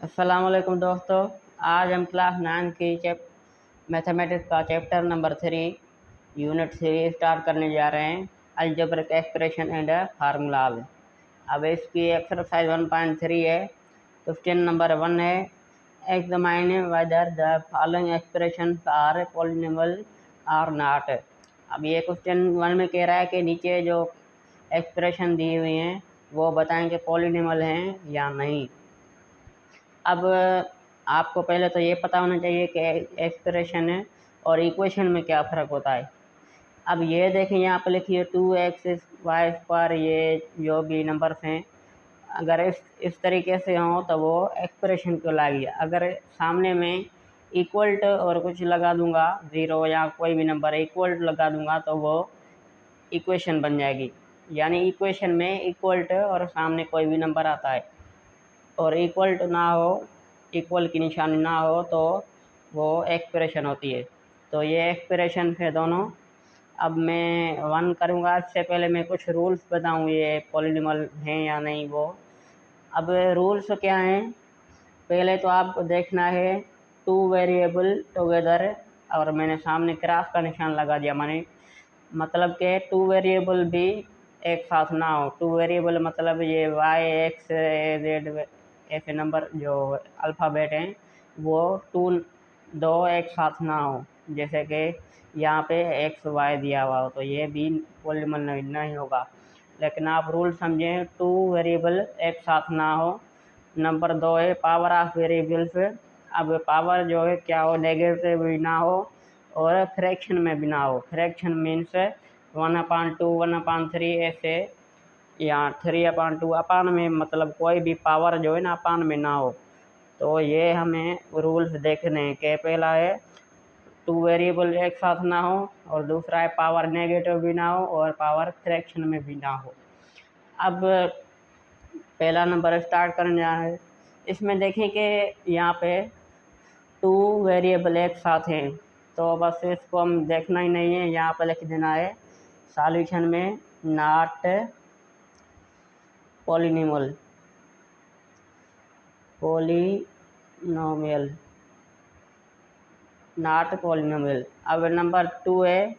अस्सलाम वालेकुम दोस्तों। आज हम क्लास 9 की मैथमेटिक्स का चैप्टर नंबर 3 यूनिट 3 स्टार्ट करने जा रहे हैं। Algebraic expression and formulas. अब इसकी एक्सरसाइज 1.3 है। क्वेश्चन नंबर 1 है, examine whether the following expressions are polynomial or not. अब ये क्वेश्चन 1 में कह रहा है कि नीचे जो एक्सप्रेशन दी हुई हैं वो बताएं कि पॉलिनॉमियल हैं या नहीं। अब आपको पहले तो ये पता होना चाहिए कि एक्सप्रेशन है और इक्वेशन में क्या फ़र्क होता है। अब ये देखें, यहाँ पर लिखिए 2x² ये जो भी नंबर्स हैं, अगर इस तरीके से हों तो वो एक्सप्रेशन कहलाएगी। अगर सामने में इक्वल टू और कुछ लगा दूंगा, 0 या कोई भी नंबर इक्वल टू लगा दूंगा तो वो इक्वेशन बन जाएगी। यानी इक्वेशन में इक्वल टू और सामने कोई भी नंबर आता है और इक्वल टू ना हो, इक्वल की निशानी ना हो तो वो एक्सप्रेशन होती है। तो ये एक्सप्रेशन है दोनों। अब मैं 1 करूँगा, इससे पहले मैं कुछ रूल्स बताऊँ ये पॉलिनॉमियल हैं या नहीं वो। अब रूल्स क्या हैं, पहले तो आपको देखना है 2 वेरिएबल टुगेदर, और मैंने सामने क्रॉस का निशान लगा दिया, माने मतलब कि 2 वेरिएबल भी एक साथ ना हो। 2 वेरिएबल मतलब ये y x z ऐसे नंबर जो अल्फ़ाबेट हैं वो दो एक साथ ना हो, जैसे कि यहाँ पे x y दिया हुआ हो तो ये भी पॉलिनॉमियल नहीं होगा। लेकिन आप रूल समझें, 2 वेरिएबल एक साथ ना हो। नंबर 2 है पावर ऑफ वेरिएबल्स। अब पावर जो है क्या हो, नेगेटिव भी ना हो और फ्रैक्शन में भी ना हो। फ्रैक्शन मीन्स 1/2 1/3 ऐसे, या 3/2 अपान में, मतलब कोई भी पावर जो है ना अपान में ना हो। तो ये हमें रूल्स देखने हैं कि पहला है 2 वेरिएबल एक साथ ना हो, और दूसरा है पावर नेगेटिव भी ना हो और पावर फ्रैक्शन में भी ना हो। अब पहला नंबर स्टार्ट करने जा रहे हैं। इसमें देखें कि यहाँ पे 2 वेरिएबल एक साथ हैं, तो बस इसको हम देखना ही नहीं है, यहाँ पर लिख देना है सॉल्यूशन में नॉट पॉलिनॉमियल नॉट पॉलिनॉमियल। अब नंबर 2 है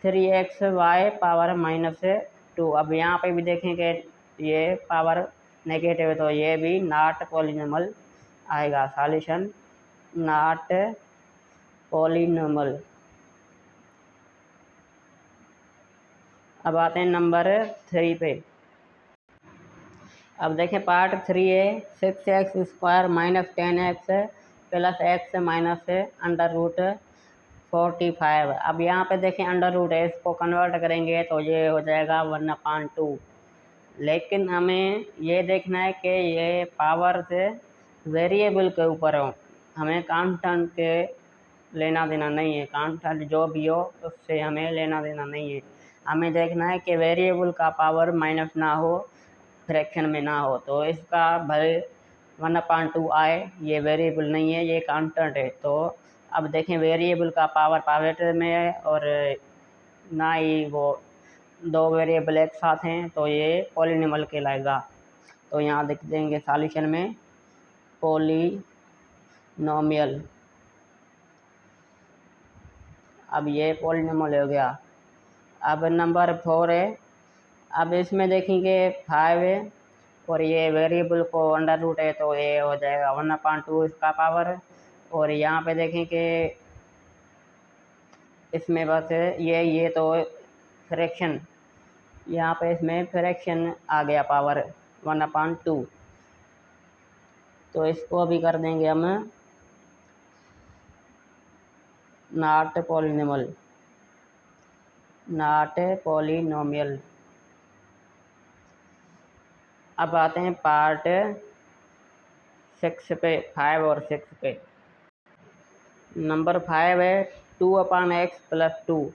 3xy पावर -2। अब यहाँ पे भी देखें कि ये पावर नेगेटिव है तो ये भी नॉट पॉलिनॉमियल आएगा। Solution not polynomial. अब आते हैं नंबर 3 पे। अब देखें पार्ट 3 है 6x² - 10x + x -√45। अब यहाँ पे देखें अंडर रूट है, इसको कन्वर्ट करेंगे तो ये हो जाएगा 1/2। लेकिन हमें ये देखना है कि ये पावर से वेरिएबल के ऊपर हो, हमें कांस्टेंट के लेना देना नहीं है। कांस्टेंट जो भी हो उससे हमें लेना देना नहीं है। हमें देखना है कि वेरिएबल का पावर माइनस ना हो, फ्रैक्शन में ना हो। तो इसका भले 1/2 आए, ये वेरिएबल नहीं है, ये कांस्टेंट है। तो अब देखें वेरिएबल का पावर पॉजिटिव में है और ना ही वो 2 वेरिएबल एक साथ हैं, तो ये पॉलिनॉमियल कहलाएगा। तो यहाँ लिख देंगे सॉल्यूशन में पॉलिनॉमियल। अब ये पॉलिनॉमियल हो गया। अब नंबर 4 है। अब इसमें देखेंगे 5 है और ये वेरिएबल को अंडर रूट है तो ये हो जाएगा 1/2 इसका पावर। और यहाँ पे देखें कि इसमें बस ये तो फ्रैक्शन, यहाँ पे इसमें फ्रैक्शन आ गया पावर 1/2। तो इसको भी कर देंगे हम नॉट पॉलिनॉमियल। अब आते हैं पार्ट 6 पे, 5 और 6 पे। नंबर 5 है 2/x + 2।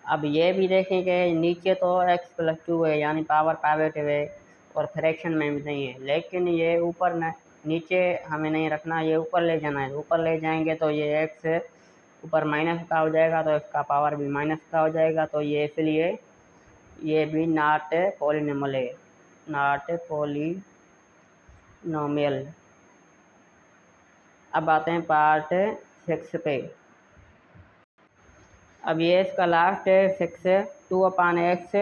अब ये भी देखें कि नीचे तो x + 2 है, यानी पावर पॉजिटिव है और फ्रैक्शन में भी नहीं है। लेकिन ये ऊपर न नीचे हमें नहीं रखना, ये ऊपर ले जाना है। ऊपर ले जाएंगे तो ये x ऊपर माइनस का हो जाएगा तो इसका पावर भी माइनस का हो जाएगा। तो ये इसलिए ये भी नॉट पॉलिनॉमियल है, नॉट पॉलिनॉमियल। अब आते हैं पार्ट 6 पे। अब ये इसका लास्ट है 6 2/x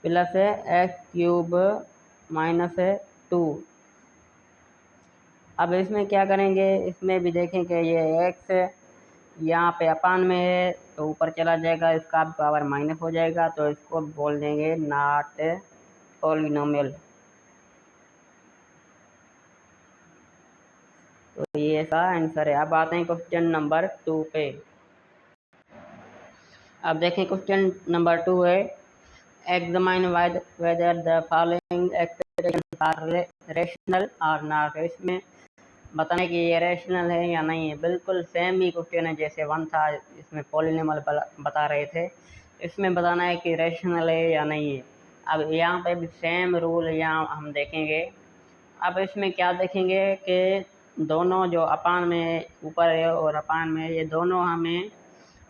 प्लस x³ -2। अब इसमें क्या करेंगे, इसमें भी देखें कि ये x यहाँ पे अपान में है तो ऊपर चला जाएगा, इसका पावर माइनस हो जाएगा, तो इसको बोल देंगे नॉट पॉलिनोमियल। तो ये इसका आंसर है। अब आते हैं क्वेश्चन नंबर 2 पे। अब देखें क्वेश्चन नंबर 2 है, examine whether the following expression are rational और नॉट। इसमें बताना कि ये रेशनल है या नहीं है। बिल्कुल सेम ही क्वेश्चन है जैसे 1 था, इसमें पॉलिनोमियल बता रहे थे, इसमें बताना है कि रेशनल है या नहीं है। अब यहाँ पे भी सेम रूल यहाँ हम देखेंगे। अब इसमें क्या देखेंगे कि दोनों जो अपान में ऊपर है और अपान में, ये दोनों हमें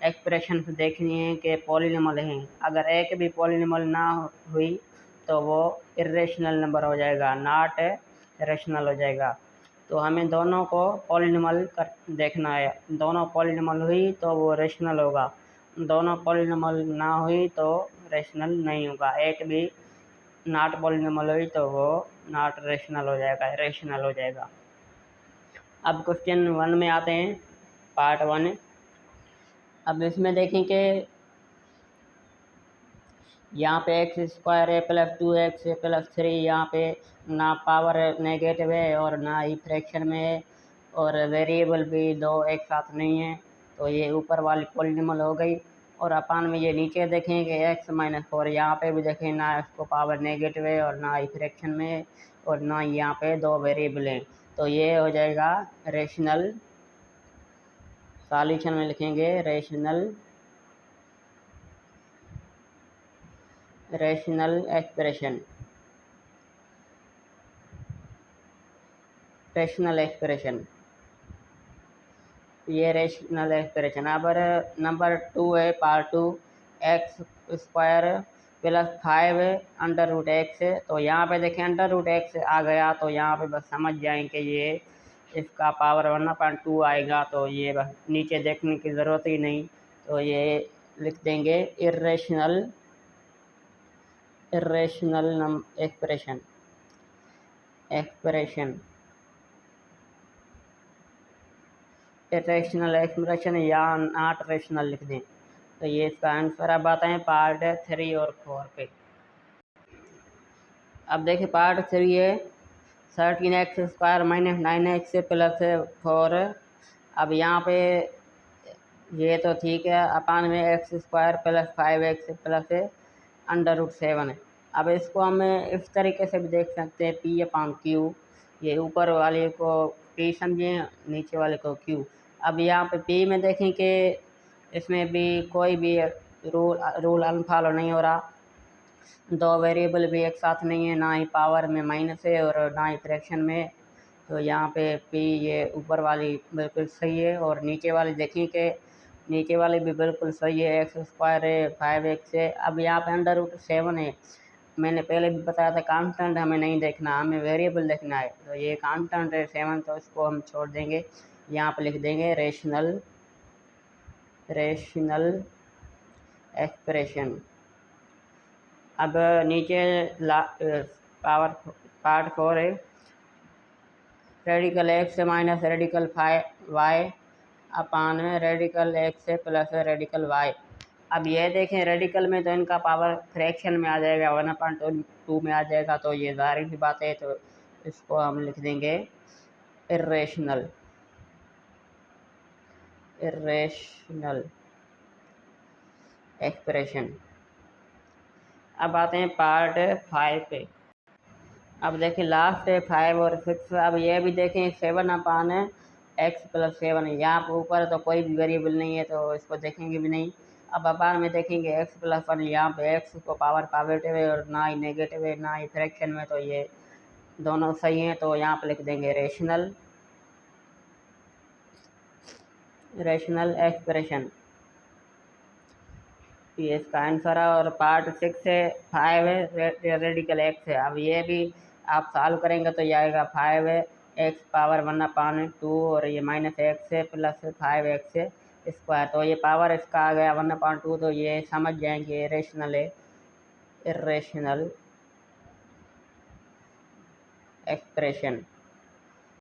एक्सप्रेशन देखनी है कि पॉलिनोमियल हैं। अगर एक भी पॉलिनोमियल ना हुई तो वो इरेशनल नंबर हो जाएगा, नॉट रेशनल हो जाएगा। तो हमें दोनों को पॉलिनोमियल कर देखना है। दोनों पॉलिनोमियल हुई तो वो रेशनल होगा, दोनों पॉलिनोमियल ना हुई तो रेशनल नहीं होगा। एक भी नॉट पॉलिनोमियल हुई तो वो नॉट रेशनल हो जाएगा, रेशनल हो जाएगा। अब क्वेश्चन 1 में आते हैं, पार्ट 1। अब इसमें देखें कि यहाँ पे x² है प्लस 2x प्लस 3, यहाँ पे ना पावर नेगेटिव है और ना ही फ्रैक्शन में है, और वेरिएबल भी दो एक साथ नहीं है, तो ये ऊपर वाली पॉलिनोमियल हो गई। और अपान में ये नीचे देखेंगे x-4, यहाँ पे भी देखें ना इसको पावर नेगेटिव है और ना ही फ्रैक्शन में है, और ना ही यहाँ पे दो वेरिएबल हैं, तो ये हो जाएगा रेशनल। सॉल्यूशन में लिखेंगे रेशनल एक्सप्रेशन, रेशनल एक्सप्रेशन, ये रेशनल एक्सप्रेशन। अब नंबर 2 है, पार्ट 2, x² प्लस 5 √x। तो यहाँ पे देखें √x आ गया, तो यहाँ पे बस समझ जाएं कि ये इसका पावर 1/2 आएगा, तो ये बस नीचे देखने की ज़रूरत ही नहीं, तो ये लिख देंगे इरेशनल एक्सप्रेशन रेशनल एक्सप्रेशन या नॉट रेशनल लिख दें, तो ये इसका आंसर। अब आते हैं पार्ट 3 और 4 पे। अब देखिए पार्ट 3 है, 13x² - 9x प्लस 4। अब यहाँ पे ये तो ठीक है, अपान में x² प्लस 5x प्लस √7 है। अब इसको हम इस तरीके से भी देख सकते हैं, P/Q, ये ऊपर वाले को P समझें, नीचे वाले को Q। अब यहाँ पे P में देखें कि इसमें भी कोई भी रूल अनफॉलो नहीं हो रहा, दो वेरिएबल भी एक साथ नहीं है, ना ही पावर में माइनस है और ना ही फ्रैक्शन में, तो यहाँ पे P ये ऊपर वाली बिल्कुल सही है। और नीचे वाली देखें कि नीचे वाली भी बिल्कुल सही है, x² है, 5x है। अब यहाँ पे √7 है, मैंने पहले भी बताया था कांस्टेंट हमें नहीं देखना, हमें वेरिएबल देखना है, तो ये कांस्टेंट है 7, तो इसको हम छोड़ देंगे, यहाँ पे लिख देंगे रेशनल एक्सप्रेशन। अब नीचे पावर पार्ट 4 है, radical x minus radical y upon radical x plus radical y। अब ये देखें रेडिकल में तो इनका पावर फ्रैक्शन में आ जाएगा, 1/2 में आ जाएगा, तो ये जाहिर सी बात है, तो इसको हम लिख देंगे इरेशनल एक्सप्रेशन। अब आते हैं पार्ट 5 पे। अब देखिए लास्ट है 5 और 6। अब ये भी देखें 7/x प्लस 7, यहाँ पर ऊपर तो कोई भी वेरिएबल नहीं है, तो इसको देखेंगे भी नहीं। अब अपान में देखेंगे x प्लस 1, यहाँ पे x को पावर पॉजिटिव है और ना ही नेगेटिव है, ना ही फ्रैक्शन में, तो ये दोनों सही हैं, तो यहाँ पे लिख देंगे रेशनल एक्सप्रेशन, ये इसका आंसर है। और पार्ट 6 है, 5 है, रेडिकल x है। अब ये भी आप सॉल्व करेंगे तो ये आएगा 5 एक्स पावर 1/2 और ये -x प्लस 5x स्क्वायर। तो ये पावर इसका आ गया 1/2, तो ये समझ जाएंगे इरेशनल है, इरेशनल एक्सप्रेशन।